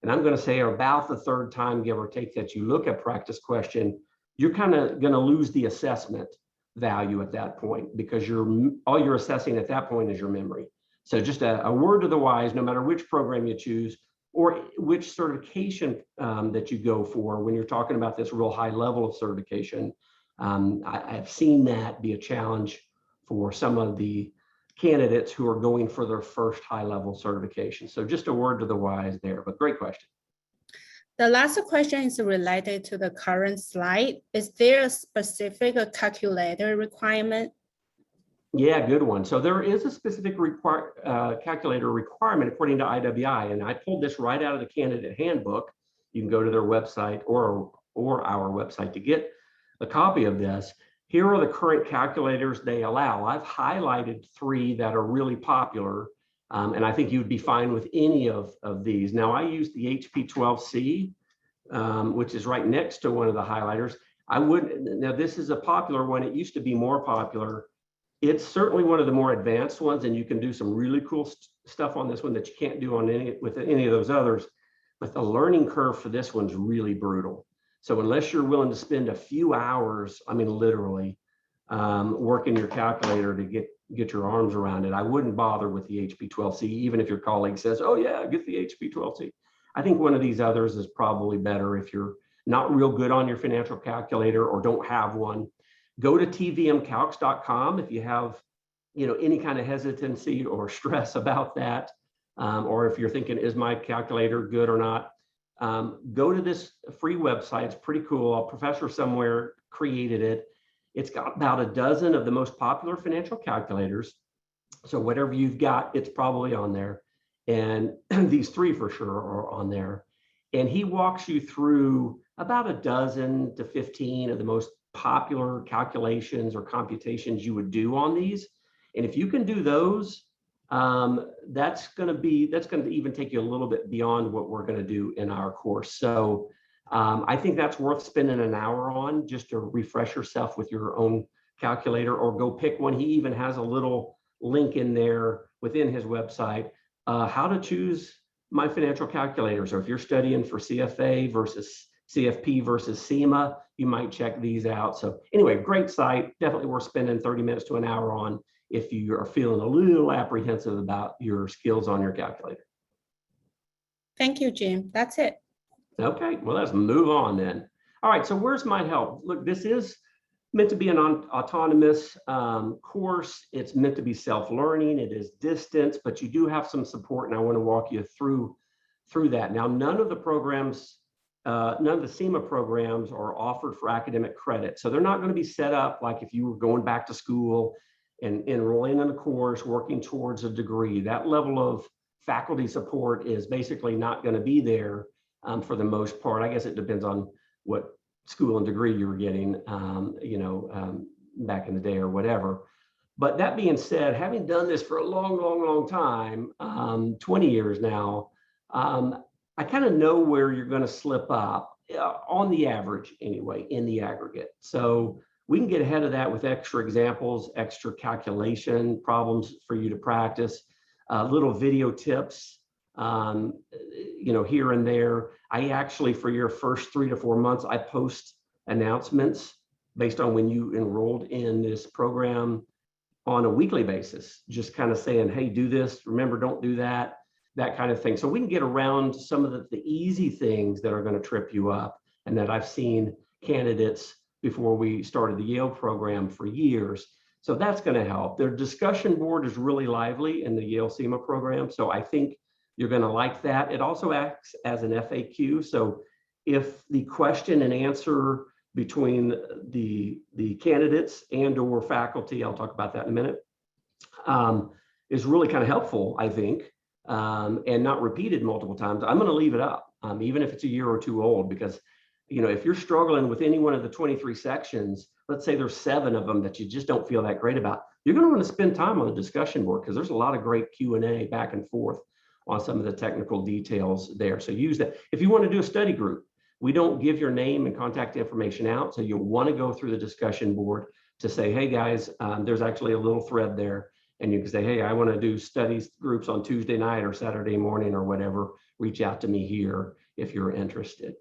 And I'm going to say about the third time, give or take, that you look at practice question, you're kind of going to lose the assessment value at that point, because all you're assessing at that point is your memory. So just a word to the wise, no matter which program you choose or which certification that you go for, when you're talking about this real high level of certification, I've seen that be a challenge for some of the candidates who are going for their first high level certification. So just a word to the wise there, but great question. The last question is related to the current slide. Is there a specific calculator requirement? Yeah, good one. So there is a specific calculator requirement according to IWI, and I pulled this right out of the candidate handbook. You can go to their website or our website to get a copy of this. Here are the current calculators they allow. I've highlighted 3 that are really popular, and I think you would be fine with any of these. Now, I use the HP12C, which is right next to one of the highlighters. Now this is a popular one. It used to be more popular. It's certainly one of the more advanced ones, and you can do some really cool stuff on this one that you can't do on with any of those others. But the learning curve for this one's really brutal. So unless you're willing to spend a few hours, I mean, literally, working your calculator to get your arms around it, I wouldn't bother with the HP12C, even if your colleague says, oh yeah, get the HP12C. I think one of these others is probably better if you're not real good on your financial calculator or don't have one. Go to tvmcalcs.com if you have, any kind of hesitancy or stress about that, or if you're thinking, is my calculator good or not? Go to this free website. It's pretty cool. A professor somewhere created it. It's got about a dozen of the most popular financial calculators. So whatever you've got, it's probably on there. And these 3 for sure are on there. And he walks you through about a dozen to 15 of the most popular calculations or computations you would do on these. And if you can do those, that's going to even take you a little bit beyond what we're going to do in our course. So I think that's worth spending an hour on, just to refresh yourself with your own calculator, or go pick one. He even has a little link in there within his website, how to choose my financial calculator. So if you're studying for CFA versus CFP versus CIMA, you might check these out. So anyway, great site, definitely worth spending 30 minutes to an hour on if you are feeling a little apprehensive about your skills on your calculator. Thank you, Jim. That's it. Okay, well, let's move on then. All right, so where's my help? Look, this is meant to be an autonomous course. It's meant to be self-learning. It is distance, but you do have some support, and I want to walk you through that. Now, none of the CIMA programs are offered for academic credit. So they're not going to be set up like if you were going back to school and enrolling in a course, working towards a degree. That level of faculty support is basically not going to be there for the most part. I guess it depends on what school and degree you were getting, back in the day or whatever. But that being said, having done this for a long time, 20 years now, I kind of know where you're going to slip up on the average anyway, in the aggregate. So we can get ahead of that with extra examples, extra calculation problems for you to practice, little video tips, here and there. I actually, for your first 3 to 4 months, I post announcements based on when you enrolled in this program on a weekly basis, just kind of saying, hey, do this, remember, don't do that. That kind of thing. So we can get around some of the easy things that are going to trip you up, and that I've seen candidates before we started the Yale program for years. So that's going to help. Their discussion board is really lively in the Yale CIMA program. So I think you're going to like that. It also acts as an FAQ. So if the question and answer between the candidates and or faculty, I'll talk about that in a minute, is really kind of helpful, I think, and not repeated multiple times, I'm going to leave it up, even if it's a year or 2 old, because, if you're struggling with any one of the 23 sections, let's say there's 7 of them that you just don't feel that great about, you're going to want to spend time on the discussion board, because there's a lot of great Q&A back and forth on some of the technical details there. So use that. If you want to do a study group, we don't give your name and contact information out. So you'll want to go through the discussion board to say, hey guys, there's actually a little thread there. And you can say, hey, I want to do studies groups on Tuesday night or Saturday morning or whatever. reach out to me here if you're interested.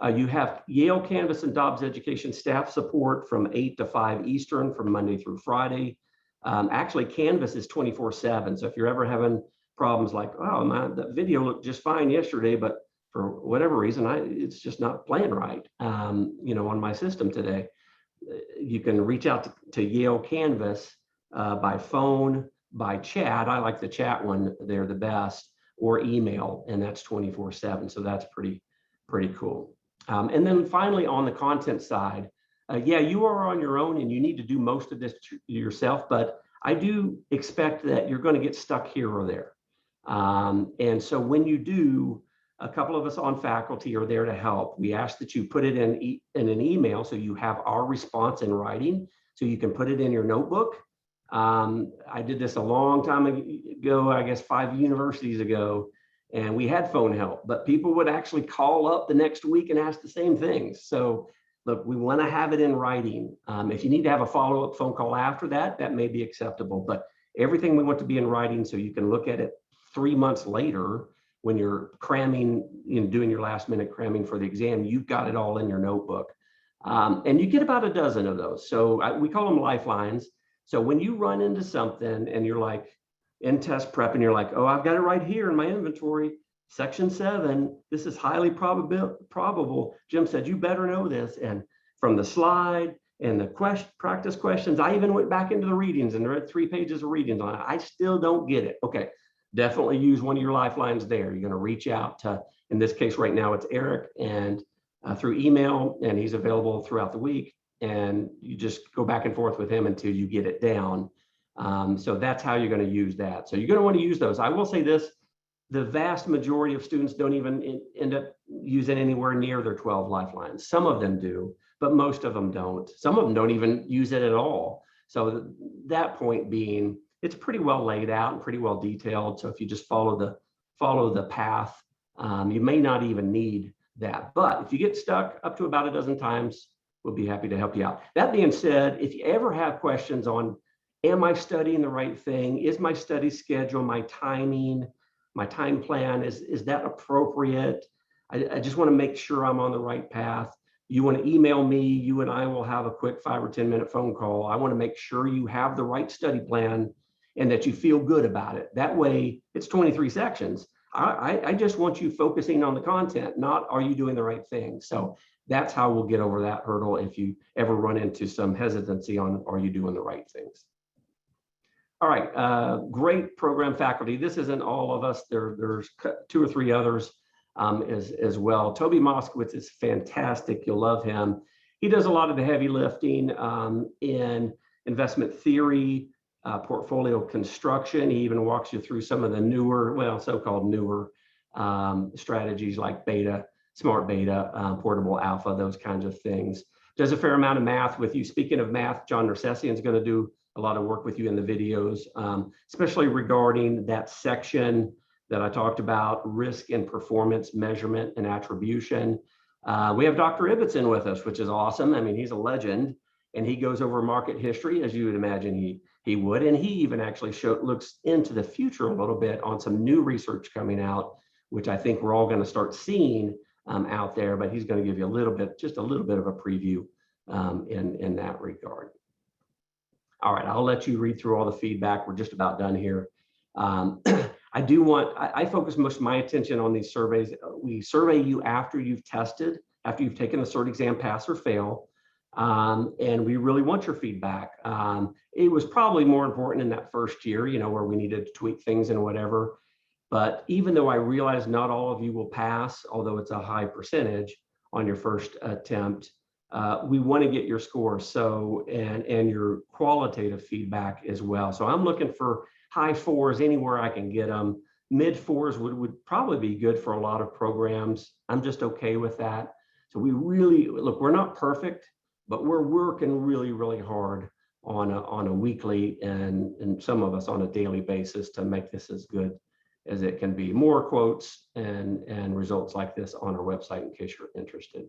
You have Yale, Canvas, and Dobbs education staff support from 8 to 5 Eastern from Monday through Friday. Actually, Canvas is 24/7. So if you're ever having problems like, oh, the video looked just fine yesterday, but for whatever reason, it's just not playing right, on my system today, you can reach out to Yale Canvas by phone, by chat. I like the chat one, they're the best, or email, and that's 24/7. So that's pretty cool. And then finally, on the content side, yeah, you are on your own and you need to do most of this yourself, but I do expect that you're going to get stuck here or there. And so when you do, a couple of us on faculty are there to help. We ask that you put it in an email so you have our response in writing, so you can put it in your notebook. I did this a long time ago, I guess 5 universities ago, and we had phone help, but people would actually call up the next week and ask the same things. So look, we want to have it in writing. If you need to have a follow-up phone call after that, that may be acceptable, but everything we want to be in writing so you can look at it 3 months later when you're cramming, doing your last minute cramming for the exam, you've got it all in your notebook. And you get about a dozen of those. So we call them lifelines. So when you run into something and you're like in test prep and you're like, oh, I've got it right here in my inventory, section 7, this is highly probable. Jim said, you better know this. And from the slide and the practice questions, I even went back into the readings and read 3 pages of readings on it. I still don't get it. Okay, definitely use one of your lifelines there. You're going to reach out to, in this case right now, it's Eric, and through email, and he's available throughout the week. And you just go back and forth with him until you get it down. So that's how you're going to use that. So you're going to want to use those. I will say this, the vast majority of students don't even end up using anywhere near their 12 lifelines. Some of them do, but most of them don't. Some of them don't even use it at all. So that point being, it's pretty well laid out and pretty well detailed. So if you just follow the path, you may not even need that. But if you get stuck up to about a dozen times, we'll be happy to help you out. That being said, if you ever have questions on, am I studying the right thing? Is my study schedule, my timing, my time plan, is that appropriate? I just want to make sure I'm on the right path. You want to email me, you and I will have a quick 5 or 10 minute phone call. I want to make sure you have the right study plan and that you feel good about it. That way, it's 23 sections. I just want you focusing on the content, not are you doing the right thing? So that's how we'll get over that hurdle if you ever run into some hesitancy on, are you doing the right things? All right, great program faculty. This isn't all of us. There's 2 or 3 others as well. Toby Moskowitz is fantastic. You'll love him. He does a lot of the heavy lifting in investment theory, portfolio construction. He even walks you through some of the newer, well, so-called newer strategies like beta, smart beta, portable alpha, those kinds of things. Does a fair amount of math with you. Speaking of math, John Nersessian is going to do a lot of work with you in the videos, especially regarding that section that I talked about, risk and performance measurement and attribution. We have Dr. Ibbotson with us, which is awesome. I mean, he's a legend, and he goes over market history, as you would imagine he would, and he even actually looks into the future a little bit on some new research coming out, which I think we're all going to start seeing out there, but he's going to give you just a little bit of a preview in that regard. All right, I'll let you read through all the feedback. We're just about done here. I focus most of my attention on these surveys. We survey you after you've tested, after you've taken the CERT exam, pass or fail, and we really want your feedback. It was probably more important in that first year, where we needed to tweak things and whatever. But even though I realize not all of you will pass, although it's a high percentage on your first attempt, we want to get your score, and your qualitative feedback as well. So I'm looking for high 4s anywhere I can get them. Mid 4s would probably be good for a lot of programs. I'm just okay with that. So we really, look, we're not perfect, but we're working really, really hard on a weekly and some of us on a daily basis to make this as good as it can be. More quotes and results like this on our website in case you're interested.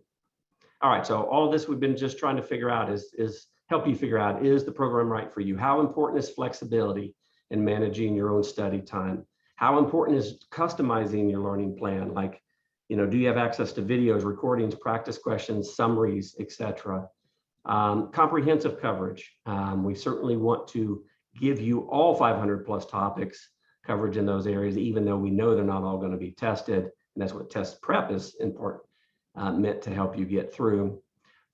All right, so all of this we've been just trying to figure out is help you figure out, is the program right for you? How important is flexibility in managing your own study time? How important is customizing your learning plan? Like, do you have access to videos, recordings, practice questions, summaries, etc.? Comprehensive coverage. We certainly want to give you all 500 plus topics coverage in those areas, even though we know they're not all going to be tested. And that's what test prep is in part meant to help you get through.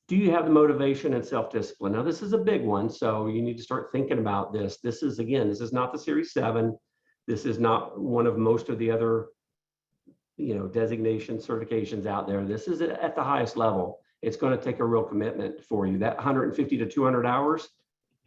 Do you have the motivation and self-discipline? Now, this is a big one, so you need to start thinking about this. This is not the Series 7. This is not one of most of the other, designation certifications out there. This is at the highest level. It's going to take a real commitment for you. That 150 to 200 hours,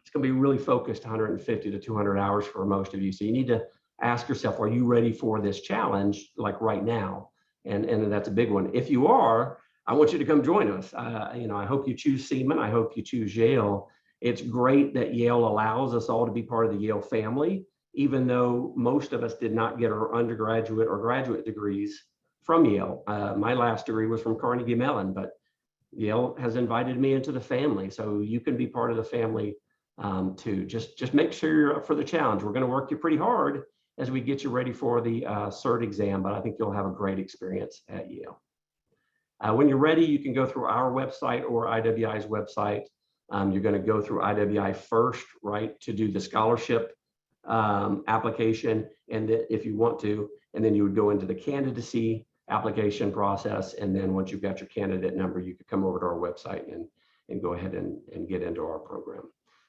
it's going to be really focused 150 to 200 hours for most of you. So you need to ask yourself, are you ready for this challenge like right now? And that's a big one. If you are, I want you to come join us. I hope you choose CIMA. I hope you choose Yale. It's great that Yale allows us all to be part of the Yale family, even though most of us did not get our undergraduate or graduate degrees from Yale. My last degree was from Carnegie Mellon, but Yale has invited me into the family. So you can be part of the family too. Just make sure you're up for the challenge. We're going to work you pretty hard as we get you ready for the CERT exam, but I think you'll have a great experience at Yale. When you're ready, you can go through our website or IWI's website. You're going to go through IWI first, right, to do the scholarship application, and if you want to, and then you would go into the candidacy application process. And then once you've got your candidate number, you could come over to our website and go ahead and get into our program.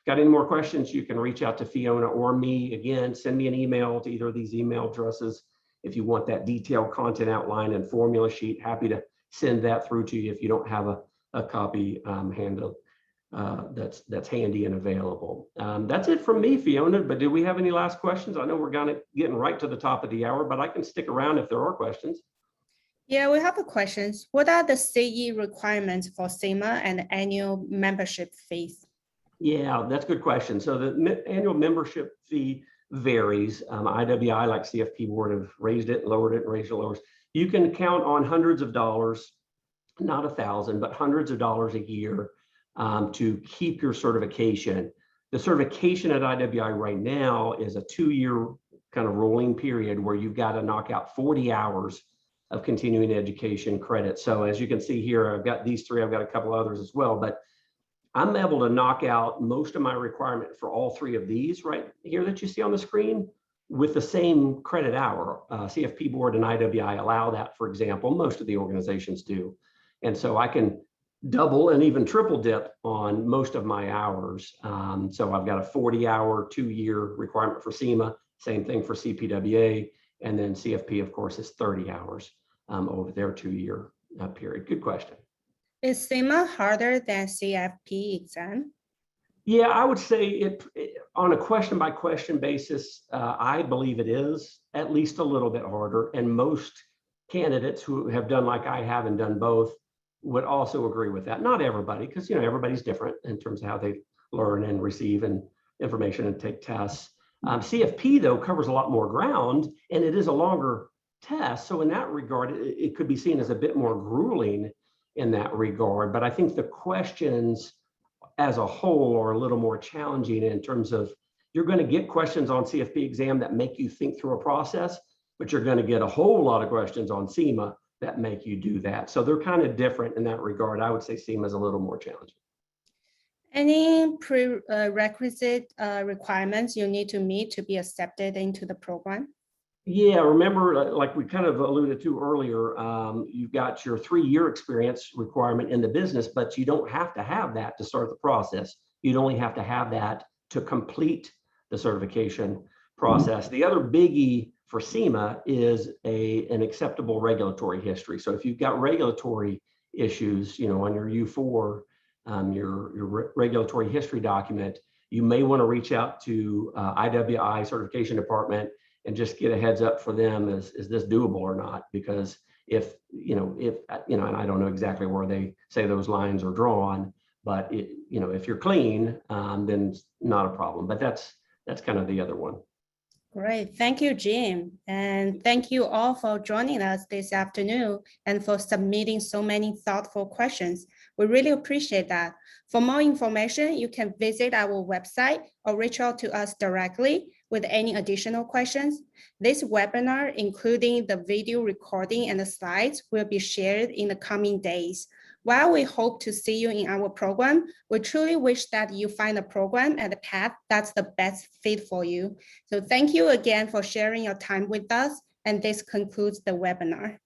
Got any more questions? You can reach out to Fiona or me. Again, send me an email to either of these email addresses. If you want that detailed content outline and formula sheet, happy to send that through to you if you don't have a copy handled. That's handy and available. That's it from me, Fiona, but do we have any last questions? I know we're getting right to the top of the hour, but I can stick around if there are questions. Yeah, we have a questions. What are the CE requirements for CIMA and annual membership fees? Yeah, that's a good question. So the annual membership fee varies. IWI, like CFP board, have raised it, lowered it, raised it, lowered. You can count on hundreds of dollars, not 1,000, but hundreds of dollars a year to keep your certification. The certification at IWI right now is a 2-year kind of rolling period where you've got to knock out 40 hours of continuing education credit. So as you can see here, I've got these 3, I've got a couple others as well, but I'm able to knock out most of my requirement for all 3 of these right here that you see on the screen with the same credit hour. CFP board and IWI allow that, for example. Most of the organizations do. And so I can double and even triple dip on most of my hours. So I've got a 40-hour, 2-year requirement for CIMA, same thing for CPWA, and then CFP, of course, is 30 hours over their 2-year period. Good question. Is CIMA harder than CFP exam? Yeah, I would say it on a question by question basis, I believe it is at least a little bit harder. And most candidates who have done like I have and done both would also agree with that. Not everybody, because everybody's different in terms of how they learn and receive and information and take tests. CFP though covers a lot more ground, and it is a longer test. So in that regard, it could be seen as a bit more grueling in that regard. But I think the questions as a whole are a little more challenging in terms of you're going to get questions on CFP exam that make you think through a process, but you're going to get a whole lot of questions on CIMA that make you do that. So they're kind of different in that regard. I would say CIMA is a little more challenging. Any prerequisite requirements you need to meet to be accepted into the program? Yeah, remember, like we kind of alluded to earlier, you've got your 3-year experience requirement in the business, but you don't have to have that to start the process. You'd only have to have that to complete the certification process. The other biggie for CIMA is an acceptable regulatory history. So if you've got regulatory issues, on your U4, your regulatory history document, you may want to reach out to IWI certification department and just get a heads up for them, is this doable or not? Because if and I don't know exactly where they say those lines are drawn, but if you're clean, then it's not a problem. But that's kind of the other one. Great, thank you, Jim. And thank you all for joining us this afternoon and for submitting so many thoughtful questions. We really appreciate that. For more information, you can visit our website or reach out to us directly. with any additional questions. This webinar, including the video recording and the slides, will be shared in the coming days. While we hope to see you in our program, we truly wish that you find a program and a path that's the best fit for you. So thank you again for sharing your time with us, and this concludes the webinar.